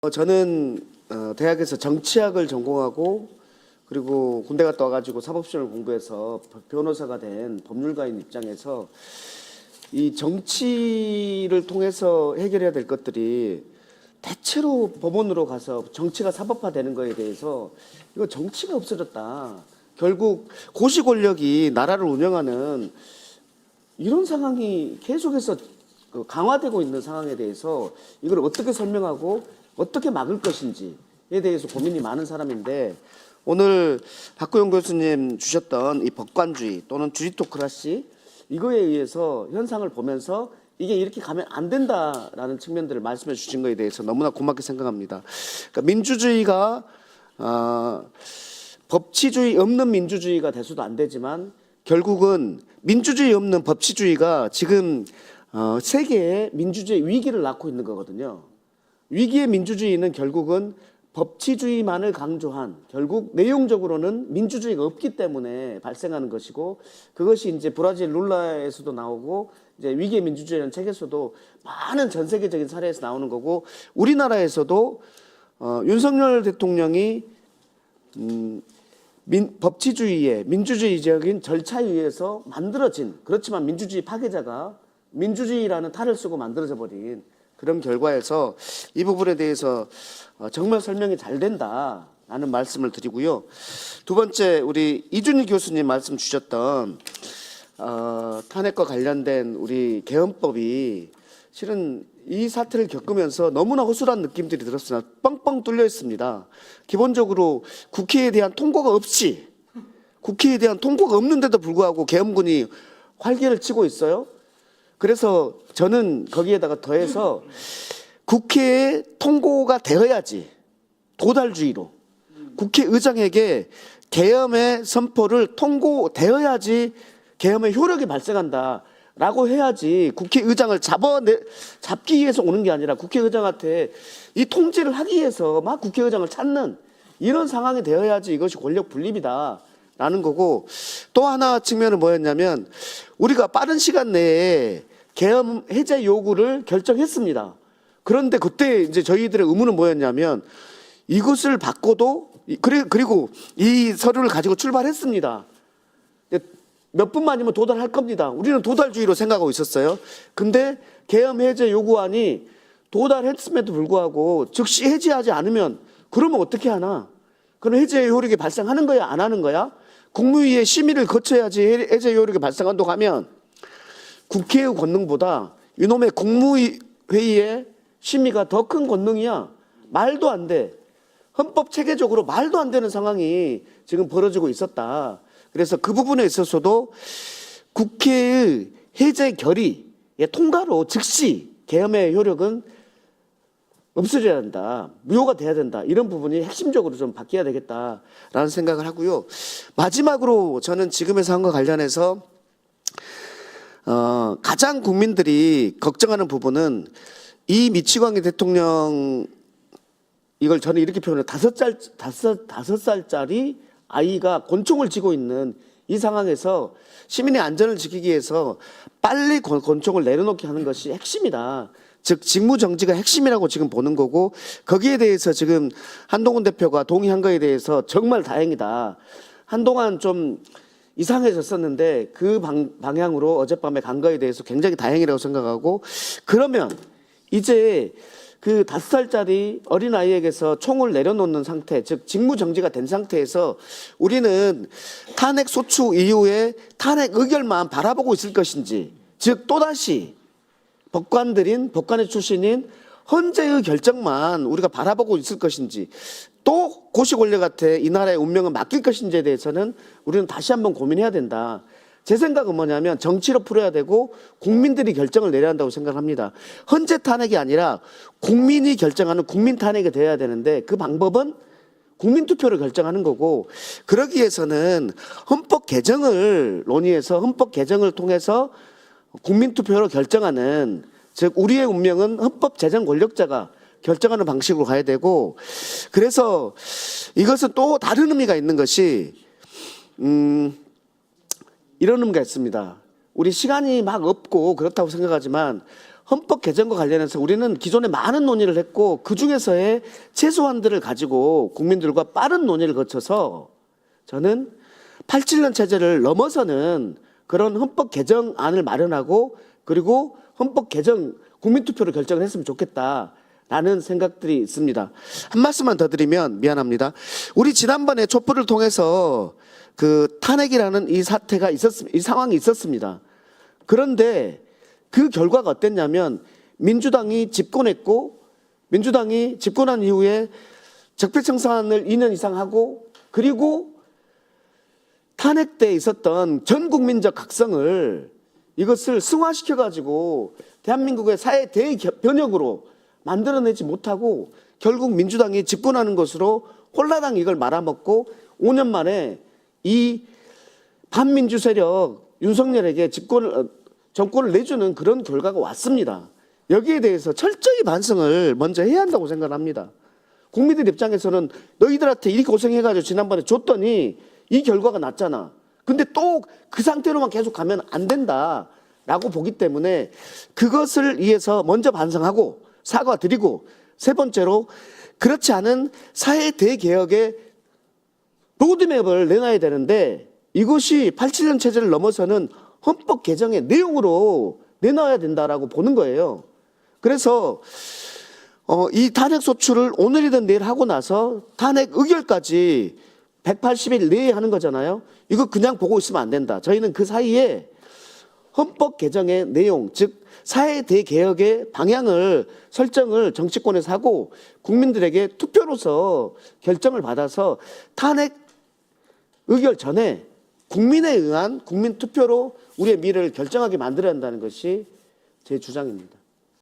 저는 대학에서 정치학을 전공하고 그리고 군대 갔다 와가지고 사법시험을 공부해서 변호사가 된 법률가인 입장에서 이 정치를 통해서 해결해야 될 것들이 대체로 법원으로 가서 정치가 사법화되는 거에 대해서 이거 정치가 없어졌다. 결국 고시 권력이 나라를 운영하는 이런 상황이 계속해서 강화되고 있는 상황에 대해서 이걸 어떻게 설명하고 어떻게 막을 것인지에 대해서 고민이 많은 사람인데, 오늘 박구영 교수님 주셨던 이 법관주의 또는 주지토크라시, 이거에 의해서 현상을 보면서 이게 이렇게 가면 안 된다라는 측면들을 말씀해 주신 거에 대해서 너무나 고맙게 생각합니다. 그러니까 민주주의가 법치주의 없는 민주주의가 돼서도 안 되지만, 결국은 민주주의 없는 법치주의가 지금 세계의 민주주의 위기를 낳고 있는 거거든요. 위기의 민주주의는 결국은 법치주의만을 강조한, 결국 내용적으로는 민주주의가 없기 때문에 발생하는 것이고, 그것이 이제 브라질 룰라에서도 나오고 이제 위기의 민주주의라는 책에서도 많은 전 세계적인 사례에서 나오는 거고, 우리나라에서도 윤석열 대통령이 법치주의의 민주주의적인 절차에 의해서 만들어진, 그렇지만 민주주의 파괴자가 민주주의라는 탈을 쓰고 만들어져 버린 그런 결과에서 이 부분에 대해서 정말 설명이 잘 된다라는 말씀을 드리고요. 두 번째, 우리 이준희 교수님 말씀 주셨던 탄핵과 관련된 우리 개헌법이 실은 이 사태를 겪으면서 너무나 허술한 느낌들이 들었으나 뻥뻥 뚫려 있습니다. 기본적으로 국회에 대한 통과가 없는데도 불구하고 계엄군이 활개를 치고 있어요. 그래서 저는 거기에다가 더해서 국회에 통고가 되어야지, 도달주의로 국회의장에게 계엄의 선포를 통고되어야지 계엄의 효력이 발생한다라고 해야지, 국회의장을 잡기 위해서 오는 게 아니라 국회의장한테 이 통제를 하기 위해서 막 국회의장을 찾는 이런 상황이 되어야지 이것이 권력 분립이다 라는 거고, 또 하나 측면은 뭐였냐면, 우리가 빠른 시간 내에 계엄 해제 요구를 결정했습니다. 그런데 그때 이제 저희들의 의문은 뭐였냐면, 이것을 바꿔도, 그리고 이 서류를 가지고 출발했습니다. 몇 분만이면 도달할 겁니다. 우리는 도달주의로 생각하고 있었어요. 근데 계엄 해제 요구안이 도달했음에도 불구하고 즉시 해제하지 않으면 그러면 어떻게 하나? 그럼 해제 효력이 발생하는 거야, 안 하는 거야? 국무위의 심의를 거쳐야지 해제 효력이 발생한다고 하면, 국회의 권능보다 이놈의 국무회의의 심의가 더 큰 권능이야. 말도 안 돼. 헌법 체계적으로 말도 안 되는 상황이 지금 벌어지고 있었다. 그래서 그 부분에 있어서도 국회의 해제 결의의 통과로 즉시 계엄의 효력은 없어져야 된다, 무효가 돼야 된다, 이런 부분이 핵심적으로 좀 바뀌어야 되겠다라는 생각을 하고요. 마지막으로 저는 지금의 상황과 관련해서 가장 국민들이 걱정하는 부분은, 이 미치광이 대통령, 이걸 저는 이렇게 표현해요. 5살짜리 아이가 권총을 쥐고 있는 이 상황에서 시민의 안전을 지키기 위해서 빨리 권총을 내려놓게 하는 것이 핵심이다. 즉 직무정지가 핵심이라고 지금 보는 거고, 거기에 대해서 지금 한동훈 대표가 동의한 거에 대해서 정말 다행이다. 한동안 좀 이상해졌었는데 그 방향으로 어젯밤에 간 거에 대해서 굉장히 다행이라고 생각하고, 그러면 이제 그 5살짜리 어린아이에게서 총을 내려놓는 상태, 즉 직무정지가 된 상태에서 우리는 탄핵 소추 이후에 탄핵 의결만 바라보고 있을 것인지, 즉 또다시 법관의 출신인 헌재의 결정만 우리가 바라보고 있을 것인지, 또 고시 권력한테 이 나라의 운명을 맡길 것인지에 대해서는 우리는 다시 한번 고민해야 된다. 제 생각은 뭐냐면, 정치로 풀어야 되고 국민들이 결정을 내려야 한다고 생각합니다. 헌재 탄핵이 아니라 국민이 결정하는 국민 탄핵이 돼야 되는데, 그 방법은 국민투표로 결정하는 거고, 그러기 위해서는 헌법 개정을 논의해서 헌법 개정을 통해서 국민투표로 결정하는, 즉 우리의 운명은 헌법 제정 권력자가 결정하는 방식으로 가야 되고, 그래서 이것은 또 다른 의미가 있는 것이 이런 의미가 있습니다. 우리 시간이 막 없고 그렇다고 생각하지만, 헌법 개정과 관련해서 우리는 기존에 많은 논의를 했고 그중에서의 최소한들을 가지고 국민들과 빠른 논의를 거쳐서 저는 87년 체제를 넘어서는 그런 헌법 개정안을 마련하고 그리고 헌법 개정 국민투표로 결정을 했으면 좋겠다라는 생각들이 있습니다. 한 말씀만 더 드리면 미안합니다. 우리 지난번에 촛불을 통해서 그 탄핵이라는 이 사태가 이 상황이 있었습니다. 그런데 그 결과가 어땠냐면 민주당이 집권했고 민주당이 집권한 이후에 적폐청산을 2년 이상 하고 그리고 탄핵 때 있었던 전 국민적 각성을 이것을 승화시켜 가지고 대한민국의 사회 대변혁으로 만들어내지 못하고 결국 민주당이 집권하는 것으로 홀라당 이걸 말아먹고 5년 만에 이 반민주 세력 윤석열에게 정권을 내주는 그런 결과가 왔습니다. 여기에 대해서 철저히 반성을 먼저 해야 한다고 생각합니다. 국민들 입장에서는 너희들한테 이렇게 고생해가지고 지난번에 줬더니 이 결과가 났잖아. 근데 또 그 상태로만 계속 가면 안 된다라고 보기 때문에 그것을 위해서 먼저 반성하고 사과드리고 세 번째로 그렇지 않은 사회 대개혁의 로드맵을 내놔야 되는데 이것이 87년 체제를 넘어서는 헌법 개정의 내용으로 내놔야 된다라고 보는 거예요. 그래서 이 탄핵 소추를 오늘이든 내일 하고 나서 탄핵 의결까지 180일 내에 하는 거잖아요. 이거 그냥 보고 있으면 안 된다. 저희는 그 사이에 헌법 개정의 내용, 즉 사회 대개혁의 방향을 설정을 정치권에서 하고 국민들에게 투표로서 결정을 받아서 탄핵 의결 전에 국민에 의한 국민 투표로 우리의 미래를 결정하게 만들어야 한다는 것이 제 주장입니다.